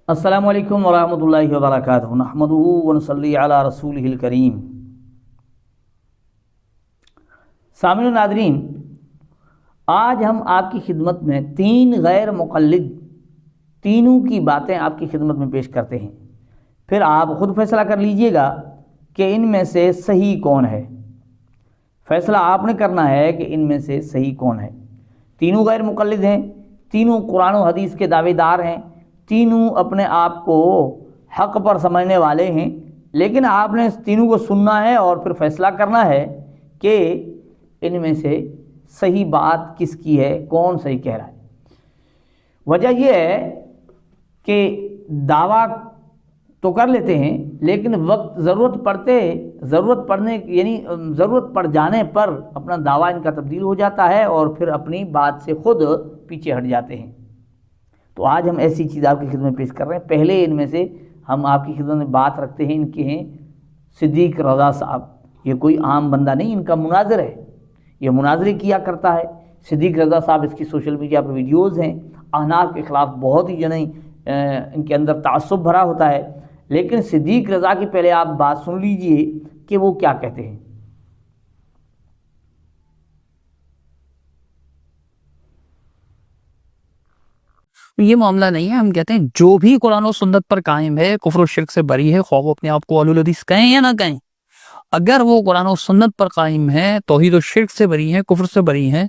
السلام علیکم ورحمۃ اللہ وبرکاتہ، نحمدہ ونصلی علی رسولہ الکریم۔ سامعین و ناظرین، آج ہم آپ کی خدمت میں تین غیر مقلد تینوں کی باتیں آپ کی خدمت میں پیش کرتے ہیں، پھر آپ خود فیصلہ کر لیجئے گا کہ ان میں سے صحیح کون ہے۔ فیصلہ آپ نے کرنا ہے کہ ان میں سے صحیح کون ہے۔ تینوں غیر مقلد ہیں، تینوں قرآن و حدیث کے دعوے دار ہیں، تینوں اپنے آپ کو حق پر سمجھنے والے ہیں، لیکن آپ نے اس تینوں کو سننا ہے اور پھر فیصلہ کرنا ہے کہ ان میں سے صحیح بات کس کی ہے، کون صحیح کہہ رہا ہے۔ وجہ یہ ہے کہ دعویٰ تو کر لیتے ہیں، لیکن وقت ضرورت پڑ جانے پر اپنا دعویٰ ان کا تبدیل ہو جاتا ہے اور پھر اپنی بات سے خود پیچھے ہٹ جاتے ہیں۔ تو آج ہم ایسی چیز آپ کی خدمت میں پیش کر رہے ہیں۔ پہلے ان میں سے ہم آپ کی خدمت میں بات رکھتے ہیں، ان کے ہیں صدیق رضا صاحب۔ یہ کوئی عام بندہ نہیں، ان کا مناظر ہے، یہ مناظرے کیا کرتا ہے۔ صدیق رضا صاحب، اس کی سوشل میڈیا پر ویڈیوز ہیں، احناف کے خلاف بہت ہی ان کے اندر تعصب بھرا ہوتا ہے، لیکن صدیق رضا کی پہلے آپ بات سن لیجئے کہ وہ کیا کہتے ہیں۔ یہ معاملہ نہیں ہے۔ ہم کہتے ہیں جو بھی قرآن و سنت پر قائم ہے کفر و شرک سے بری ہے، خواہ وہ اپنے آپ کو اہل الحدیث کہیں یا نہ کہیں۔ اگر وہ قرآن و سنت پر قائم ہے، توحید و شرک سے بری ہے، کفر سے بری ہے،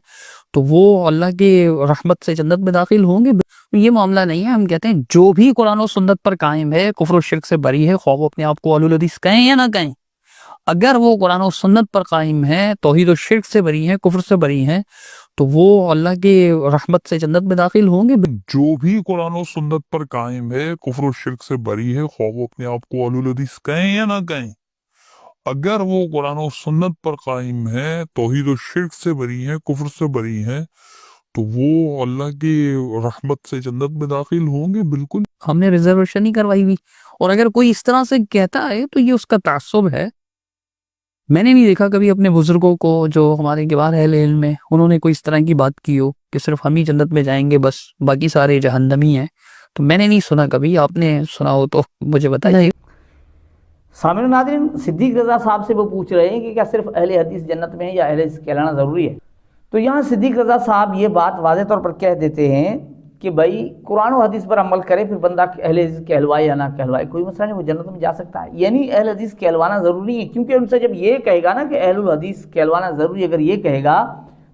تو وہ اللہ کی رحمت سے جنت میں داخل ہوں گے۔ یہ معاملہ نہیں ہے۔ ہم کہتے ہیں جو بھی قرآن و سنت پر قائم ہے کفر و شرک سے بری ہے، خواہ وہ اپنے آپ کو اہل الحدیث کہیں یا نہ کہیں۔ اگر وہ قرآن و سنت پر قائم ہے، توحید و شرک سے بری ہے، کفر سے بری ہے، تو وہ اللہ کی رحمت سے جنت میں داخل ہوں گے۔ جو بھی قرآن و سنت پر قائم ہے کفر و شرک سے بری ہے، خواہ وہ اپنے آپ کو اہل الحدیث کہیں یا نہ کہیں۔ اگر وہ قرآن و سنت پر قائم ہے، توحید و شرک سے بری ہے، کفر سے بری ہے، تو وہ اللہ کی رحمت سے جنت میں داخل ہوں گے۔ بالکل ہم نے ریزرویشن نہیں کروائی ہوئی، اور اگر کوئی اس طرح سے کہتا ہے تو یہ اس کا تعصب ہے۔ میں نے نہیں دیکھا کبھی اپنے بزرگوں کو جو ہمارے کبار اہل علم میں انہوں نے کوئی اس طرح کی بات کی ہو کہ صرف ہم ہی جنت میں جائیں گے، بس باقی سارے جہنمی ہیں۔ تو میں نے نہیں سنا کبھی، آپ نے سنا ہو تو مجھے بتائیے۔ سامعین و ناظرین، صدیق رضا صاحب سے وہ پوچھ رہے ہیں کہ کیا صرف اہل حدیث جنت میں ہے یا اہل حدیث کہلانا ضروری ہے؟ تو یہاں صدیق رضا صاحب یہ بات واضح طور پر کہہ دیتے ہیں کہ بھائی قرآن و حدیث پر عمل کرے، پھر بندہ اہل حدیث کہلوائے یا نہ کہلوائے کوئی مسئلہ نہیں، وہ جنت میں جا سکتا ہے۔ یعنی اہل حدیث کہلوانا ضروری ہے، کیونکہ ان سے جب یہ کہے گا نا کہ اہل الحدیث کہلوانا ضروری ہے، اگر یہ کہے گا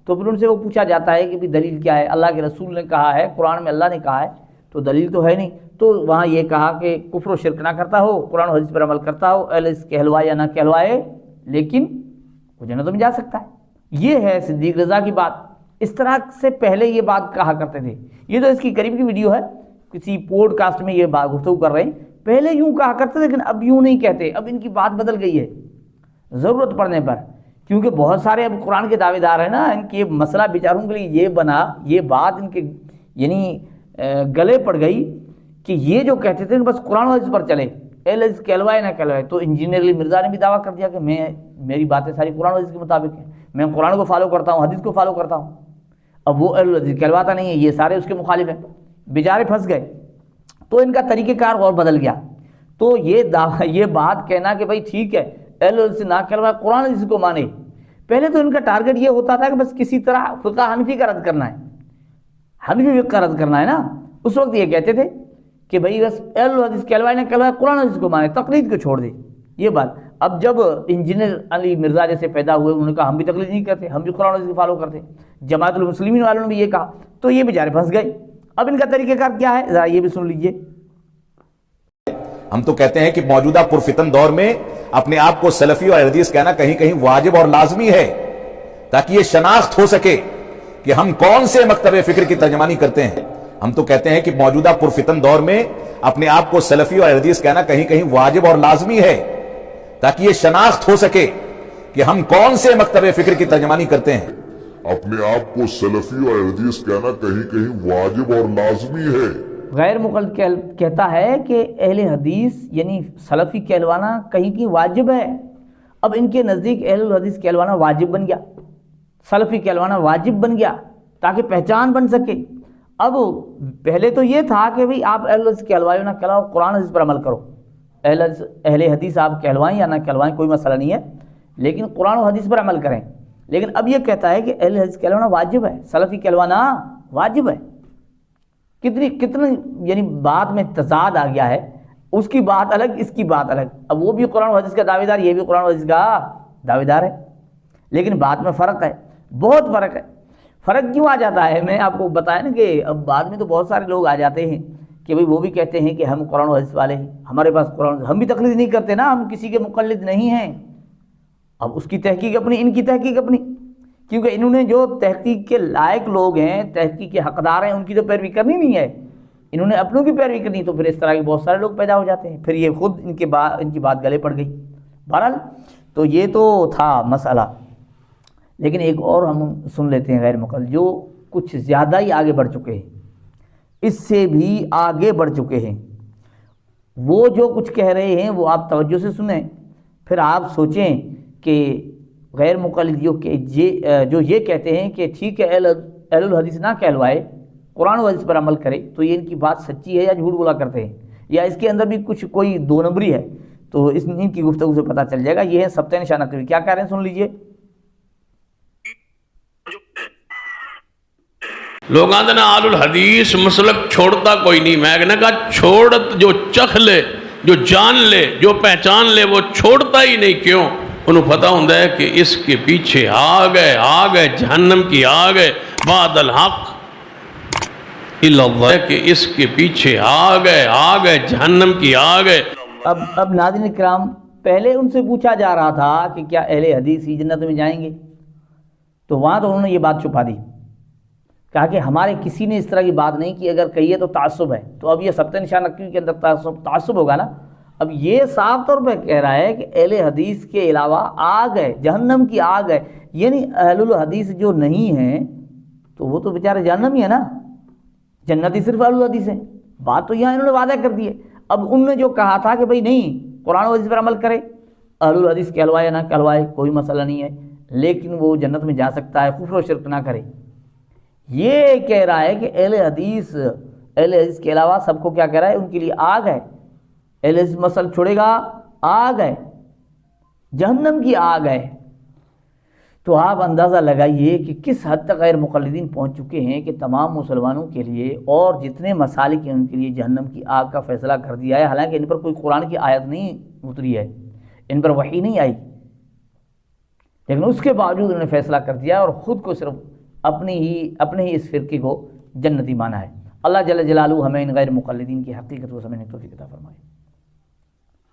تو پھر ان سے وہ پوچھا جاتا ہے کہ بھی دلیل کیا ہے؟ اللہ کے رسول نے کہا ہے، قرآن میں اللہ نے کہا ہے، تو دلیل تو ہے نہیں۔ تو وہاں یہ کہا کہ کفر و شرک نہ کرتا ہو، قرآن و حدیث پر عمل کرتا ہو، اہل حدیث کہلوائے یا نہ کہلوائے، لیکن وہ جنت میں جا سکتا ہے۔ یہ ہے صدیق رضا کی بات۔ اس طرح سے پہلے یہ بات کہا کرتے تھے۔ یہ تو اس کی قریب کی ویڈیو ہے، کسی پوڈ کاسٹ میں یہ بات گفتگو کر رہے ہیں۔ پہلے یوں کہا کرتے تھے، لیکن اب یوں نہیں کہتے، اب ان کی بات بدل گئی ہے ضرورت پڑنے پر، کیونکہ بہت سارے اب قرآن کے دعوے دار ہیں نا، ان کی مسئلہ بیچاروں کے لیے یہ بنا، یہ بات ان کے گلے پڑ گئی کہ یہ جو کہتے تھے بس قرآن و حدیث پر چلے، اہل حدیث کہلوائے نہ کہلوائے۔ تو انجینئر علی مرزا نے بھی دعویٰ کر دیا کہ میری باتیں ساری قرآن و حدیث کے مطابق ہیں، میں قرآن کو فالو کرتا ہوں، حدیث کو فالو کرتا ہوں۔ اب وہ اہل حدیث کہلواتا نہیں ہے، یہ سارے اس کے مخالف ہیں، بیچارے پھنس گئے۔ تو ان کا طریقہ کار اور بدل گیا۔ تو یہ بات کہنا کہ بھائی ٹھیک ہے اہل حدیث نہ کہلوائے، قرآن حدیث کو مانے، پہلے تو ان کا ٹارگٹ یہ ہوتا تھا کہ بس کسی طرح فقہ حنفی کا رد کرنا ہے، حنفی فقہ کا رد کرنا ہے نا۔ اس وقت یہ کہتے تھے کہ بھائی بس اہل حدیث کہلوائے نہ کہلوائے، قرآن حدیث کو مانے، تقلید کو چھوڑ دے، یہ بات۔ اب جب انجینئر علی مرزا جیسے پیدا ہوئے، انہوں نے کہا ہم بھی تقلید نہیں کرتے، ہم بھی قرآن حدیث کو فالو کرتے، جماعت المسلمین والوں نے بھی یہ کہا، تو یہ بیچارے پھنس گئے۔ اب ان کا طریقہ کار کیا ہے، ذرا یہ بھی سن لیجئے۔ ہم تو کہتے ہیں کہ موجودہ پرفتن دور میں اپنے آپ کو سلفی اور حدیث کہنا کہیں کہیں واجب اور لازمی ہے، تاکہ یہ شناخت ہو سکے کہ ہم کون سے مکتب فکر کی ترجمانی کرتے ہیں۔ ہم تو کہتے ہیں کہ موجودہ پرفتن دور میں اپنے آپ کو سلفی اور حدیث کہنا کہیں کہیں واجب اور لازمی ہے، تاکہ یہ شناخت ہو سکے کہ ہم کون سے مکتب فکر کی ترجمانی کرتے ہیں۔ اپنے آپ کو سلفی اور حدیث کہنا کہیں کہیں واجب اور لازمی ہے۔ غیر مقلد کہتا ہے کہ اہل حدیث یعنی سلفی کہلوانا کہیں کی واجب ہے۔ اب ان کے نزدیک اہل الحدیث کہلوانا واجب بن گیا، سلفی کہلوانا واجب بن گیا، تاکہ پہچان بن سکے۔ اب پہلے تو یہ تھا کہ بھئی آپ اہل حدیث کہلوائے نہ کہلواؤ، قرآن حدیث پر عمل کرو، اہل حدیث آپ کہلوائیں یا نہ کہلوائیں کوئی مسئلہ نہیں ہے، لیکن قرآن و حدیث پر عمل کریں۔ لیکن اب یہ کہتا ہے کہ اہل حدیث کہلوانا واجب ہے، سلفی کہلوانا واجب ہے۔ کتنی یعنی بات میں تضاد آ گیا ہے، اس کی بات الگ، اس کی بات الگ۔ اب وہ بھی قرآن و حدیث کا دعوے دار، یہ بھی قرآن و حدیث کا دعوے دار ہے، لیکن بات میں فرق ہے، بہت فرق ہے۔ فرق کیوں آ جاتا ہے؟ میں آپ کو بتایا نا کہ اب بعد میں تو بہت سارے لوگ آ جاتے ہیں کہ بھئی وہ بھی کہتے ہیں کہ ہم قرآن و حدیث والے ہیں، ہمارے پاس قرآن، ہم بھی تقلید نہیں کرتے نا، ہم کسی کے مقلد نہیں ہیں۔ اب اس کی تحقیق اپنی، ان کی تحقیق اپنی، کیونکہ انہوں نے جو تحقیق کے لائق لوگ ہیں، تحقیق کے حقدار ہیں، ان کی تو پیروی کرنی نہیں ہے، انہوں نے اپنوں کی پیروی کرنی، تو پھر اس طرح کے بہت سارے لوگ پیدا ہو جاتے ہیں، پھر یہ خود ان کی بات گلے پڑ گئی۔ بہرحال تو یہ تو تھا مسئلہ، لیکن ایک اور ہم سن لیتے ہیں غیر مقلد جو کچھ زیادہ ہی آگے بڑھ چکے ہیں، اس سے بھی آگے بڑھ چکے ہیں۔ وہ جو کچھ کہہ رہے ہیں وہ آپ توجہ سے سنیں، پھر آپ سوچیں کہ غیر مقلدیوں کے جو یہ کہتے ہیں کہ ٹھیک ہے اہل الحدیث نہ کہلوائے، قرآن و حدیث پر عمل کرے، تو یہ ان کی بات سچی ہے یا جھوٹ بولا کرتے ہیں، یا اس کے اندر بھی کچھ کوئی دو نمبری ہے؟ تو ان کی گفتگو سے پتہ چل جائے گا۔ یہ ہے سبتہ نشانہ نقوی، کیا کہہ رہے ہیں سن لیجئے۔ لوگ آتے نا آل الحدیث مسلک چھوڑتا کوئی نہیں، میں نے کہا چھوڑت جو چکھ لے، جو جان لے، جو پہچان لے، وہ چھوڑتا ہی نہیں۔ کیوں؟ انہوں پتہ ہوندہ ہے کہ اس کے پیچھے آگ ہے جہنم کی آگ ہے، بعد الحق اللہ، کہ اس کے پیچھے آگ ہے جہنم کی آگ ہے۔ اب ناظرین کرام، پہلے ان سے پوچھا جا رہا تھا کہ کیا اہل حدیث ہی جنت میں جائیں گے، تو وہاں تو انہوں نے یہ بات چھپا دی، کہا کہ ہمارے کسی نے اس طرح کی بات نہیں کی، اگر کہیے تو تعصب ہے۔ تو اب یہ سبتہ نشانہ نقوی کے اندر تعصب ہوگا نا۔ اب یہ صاف طور پہ کہہ رہا ہے کہ اہل حدیث کے علاوہ آگ ہے، جہنم کی آگ ہے، یعنی اہل الحدیث جو نہیں ہیں تو وہ تو بیچارے جہنم ہی ہے نا، جنتی صرف اہل الحدیث ہیں۔ بات تو یہاں انہوں نے واضح کر دی ہے۔ اب انہوں نے جو کہا تھا کہ بھئی نہیں، قرآن و حدیث پر عمل کرے، اہل الحدیث کہلوائے یا نہ کہلوائے کوئی مسئلہ نہیں ہے، لیکن وہ جنت میں جا سکتا ہے، کفر و شرک نہ کرے۔ یہ کہہ رہا ہے کہ اہل حدیث کے علاوہ سب کو کیا کہہ رہا ہے؟ ان کے لیے آگ ہے، اہل حدیث مسل چھوڑے گا، آگ ہے، جہنم کی آگ ہے۔ تو آپ اندازہ لگائیے کہ کس حد تک غیر مقلدین پہنچ چکے ہیں کہ تمام مسلمانوں کے لیے اور جتنے مسالک ہیں ان کے لیے جہنم کی آگ کا فیصلہ کر دیا ہے، حالانکہ ان پر کوئی قرآن کی آیت نہیں اتری ہے، ان پر وحی نہیں آئی، لیکن اس کے باوجود انہوں نے فیصلہ کر دیا ہے اور خود کو صرف اپنے ہی اس فرقے کو جنتی مانا ہے۔ اللہ جل جلالہ ہمیں ان غیر مقلدین کی حقیقت کو سمجھنے کی توفیق عطا فرمائے۔